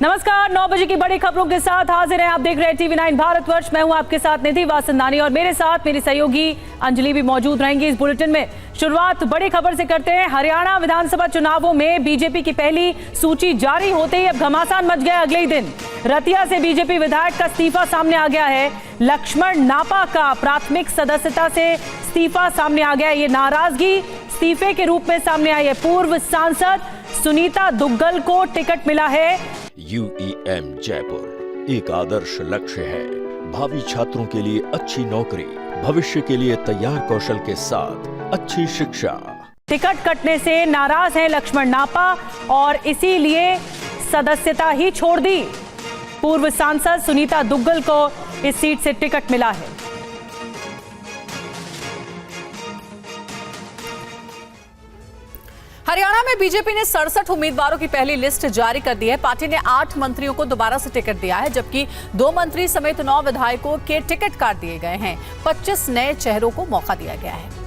नमस्कार, 9 बजे की बड़ी खबरों के साथ हाजिर हैं। आप देख रहे हैं टीवी 9 भारतवर्ष। मैं हूं आपके साथ निधि वासंदानी और मेरे साथ मेरी सहयोगी अंजलि भी मौजूद रहेंगी इस बुलेटिन में। शुरुआत बड़ी खबर से करते हैं। हरियाणा विधानसभा चुनावों में बीजेपी की पहली सूची जारी होते ही अब घमासान मच गया। अगले ही दिन रतिया से बीजेपी विधायक का इस्तीफा सामने आ गया है। लक्ष्मण नापा का प्राथमिक सदस्यता से इस्तीफा सामने आ गया। ये नाराजगी इस्तीफे के रूप में सामने आई है। पूर्व सांसद सुनीता दुग्गल को टिकट मिला है। UEM जयपुर एक आदर्श लक्ष्य है। भावी छात्रों के लिए अच्छी नौकरी, भविष्य के लिए तैयार कौशल के साथ अच्छी शिक्षा। टिकट कटने से नाराज हैं लक्ष्मण नापा और इसीलिए सदस्यता ही छोड़ दी। पूर्व सांसद सुनीता दुग्गल को इस सीट से टिकट मिला है। हरियाणा में बीजेपी ने 67 उम्मीदवारों की पहली लिस्ट जारी कर दी है। पार्टी ने 8 मंत्रियों को दोबारा से टिकट दिया है, जबकि 2 मंत्री समेत 9 विधायकों के टिकट काट दिए गए हैं। 25 नए चेहरों को मौका दिया गया है।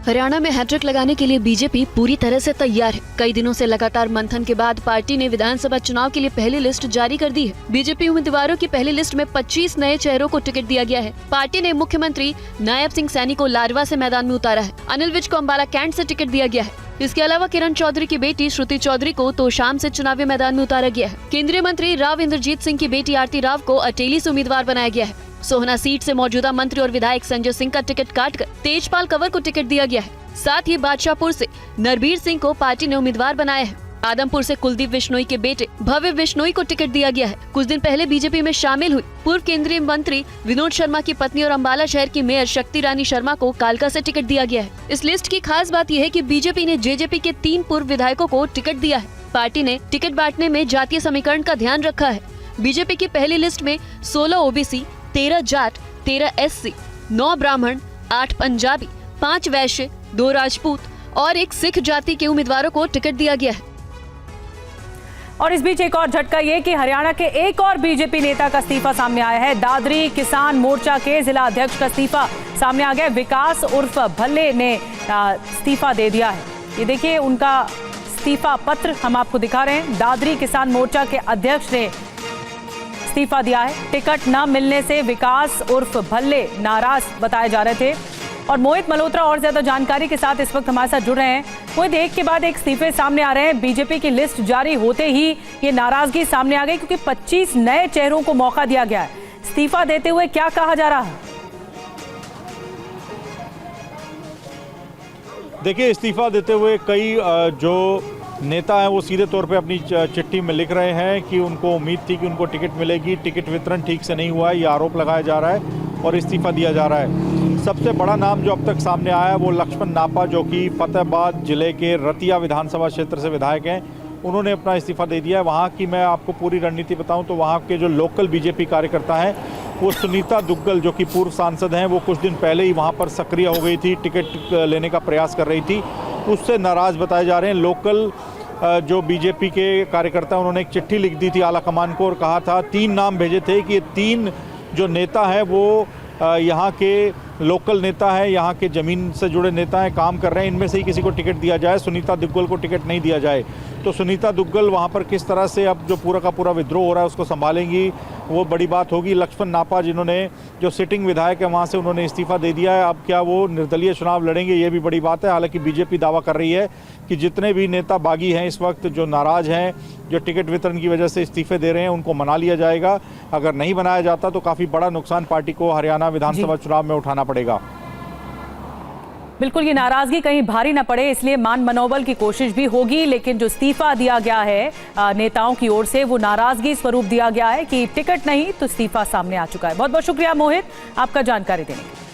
हरियाणा में हैट्रिक लगाने के लिए बीजेपी पूरी तरह से तैयार है। कई दिनों से लगातार मंथन के बाद पार्टी ने विधानसभा चुनाव के लिए पहली लिस्ट जारी कर दी है। बीजेपी उम्मीदवारों की पहली लिस्ट में 25 नए चेहरों को टिकट दिया गया है। पार्टी ने मुख्यमंत्री नायब सिंह सैनी को लाडवा से मैदान में उतारा है। अनिल विज को अम्बाला कैंट से टिकट दिया गया है। इसके अलावा किरण चौधरी की बेटी श्रुति चौधरी को तोशाम से चुनावी मैदान में उतारा गया है। केंद्रीय मंत्री राव इंद्रजीत सिंह की बेटी आरती राव को अटेली से उम्मीदवार बनाया गया है। सोहना सीट से मौजूदा मंत्री और विधायक संजय सिंह का टिकट काटकर तेजपाल कंवर को टिकट दिया गया है। साथ ही बादशाहपुर से नरबीर सिंह को पार्टी ने उम्मीदवार बनाया है। आदमपुर से कुलदीप बिश्नोई के बेटे भव्य बिश्नोई को टिकट दिया गया है। कुछ दिन पहले बीजेपी में शामिल हुई पूर्व केंद्रीय मंत्री विनोद शर्मा की पत्नी और अम्बाला शहर की मेयर शक्ति रानी शर्मा को कालका से टिकट दिया गया है। इस लिस्ट की खास बात यह है कि बीजेपी ने जेजेपी के 3 पूर्व विधायकों को टिकट दिया है। पार्टी ने टिकट बांटने में जातीय समीकरण का ध्यान रखा है। बीजेपी की पहली लिस्ट में 16 ओबीसी, 13 जाट, 13 SC, 9 ब्राह्मण, 8 पंजाबी, 5 वैश्य, 2 राजपूत और 1 सिख जाति के उम्मीदवारों को टिकट दिया गया है। और इस बीच एक और झटका ये कि हरियाणा के एक और बीजेपी नेता का इस्तीफा सामने आया है। दादरी किसान मोर्चा के जिला अध्यक्ष का इस्तीफा सामने आ गया। विकास उर्फ भल्ले ने इस्तीफा दे दिया है। ये देखिए उनका इस्तीफा पत्र हम आपको दिखा रहे हैं। दादरी किसान मोर्चा के अध्यक्ष ने इस्तीफा दिया है। टिकट न मिलने से विकास उर्फ भल्ले नाराज बताए जा रहे थे। और मोहित मल्होत्रा और ज्यादा जानकारी के साथ इस वक्त हमारे साथ जुड़ रहे हैं। मोहित, एक के बाद एक इस्तीफे सामने आ रहे हैं। बीजेपी की लिस्ट जारी होते ही ये नाराजगी सामने आ गई क्योंकि 25 नए चेहरों को मौका दिया गया है। इस्तीफा देते हुए क्या कहा जा रहा है? देखिए, इस्तीफा देते हुए कई जो नेता हैं वो सीधे तौर पे अपनी चिट्ठी में लिख रहे हैं कि उनको उम्मीद थी कि उनको टिकट मिलेगी, टिकट वितरण ठीक से नहीं हुआ है, ये आरोप लगाया जा रहा है और इस्तीफा दिया जा रहा है। सबसे बड़ा नाम जो अब तक सामने आया है वो लक्ष्मण नापा, जो कि फतेहाबाद जिले के रतिया विधानसभा क्षेत्र से विधायक हैं। उन्होंने अपना इस्तीफा दे दिया है। वहाँ की मैं आपको पूरी रणनीति बताऊँ तो वहाँ के जो लोकल बीजेपी कार्यकर्ता हैं वो सुनीता दुग्गल, जो कि पूर्व सांसद हैं, वो कुछ दिन पहले ही वहाँ पर सक्रिय हो गई थी, टिकट लेने का प्रयास कर रही थी, उससे नाराज़ बताए जा रहे हैं। लोकल जो बीजेपी के कार्यकर्ता उन्होंने एक चिट्ठी लिख दी थी आला कमान को और कहा था, 3 नाम भेजे थे कि ये 3 जो नेता हैं वो यहाँ के लोकल नेता है, यहाँ के ज़मीन से जुड़े नेता हैं, काम कर रहे हैं, इनमें से ही किसी को टिकट दिया जाए, सुनीता दुग्गल को टिकट नहीं दिया जाए। तो सुनीता दुग्गल वहाँ पर किस तरह से अब जो पूरा का पूरा विद्रोह हो रहा है उसको संभालेंगी, वो बड़ी बात होगी। लक्ष्मण नापा, जिन्होंने जो सिटिंग विधायक है वहाँ से, उन्होंने इस्तीफा दे दिया है। अब क्या वो निर्दलीय चुनाव लड़ेंगे, ये भी बड़ी बात है। हालांकि बीजेपी दावा कर रही है कि जितने भी नेता बागी हैं इस वक्त, जो नाराज़ हैं, जो टिकट वितरण की वजह से इस्तीफे दे रहे हैं, उनको मना लिया जाएगा। अगर नहीं बनाया जाता तो काफ़ी बड़ा नुकसान पार्टी को हरियाणा विधानसभा चुनाव में उठाना पड़ेगा। बिल्कुल, ये नाराजगी कहीं भारी न पड़े इसलिए मान मनोबल की कोशिश भी होगी, लेकिन जो इस्तीफा दिया गया है नेताओं की ओर से वो नाराजगी स्वरूप दिया गया है कि टिकट नहीं तो इस्तीफा सामने आ चुका है। बहुत बहुत शुक्रिया मोहित आपका जानकारी देने के लिए।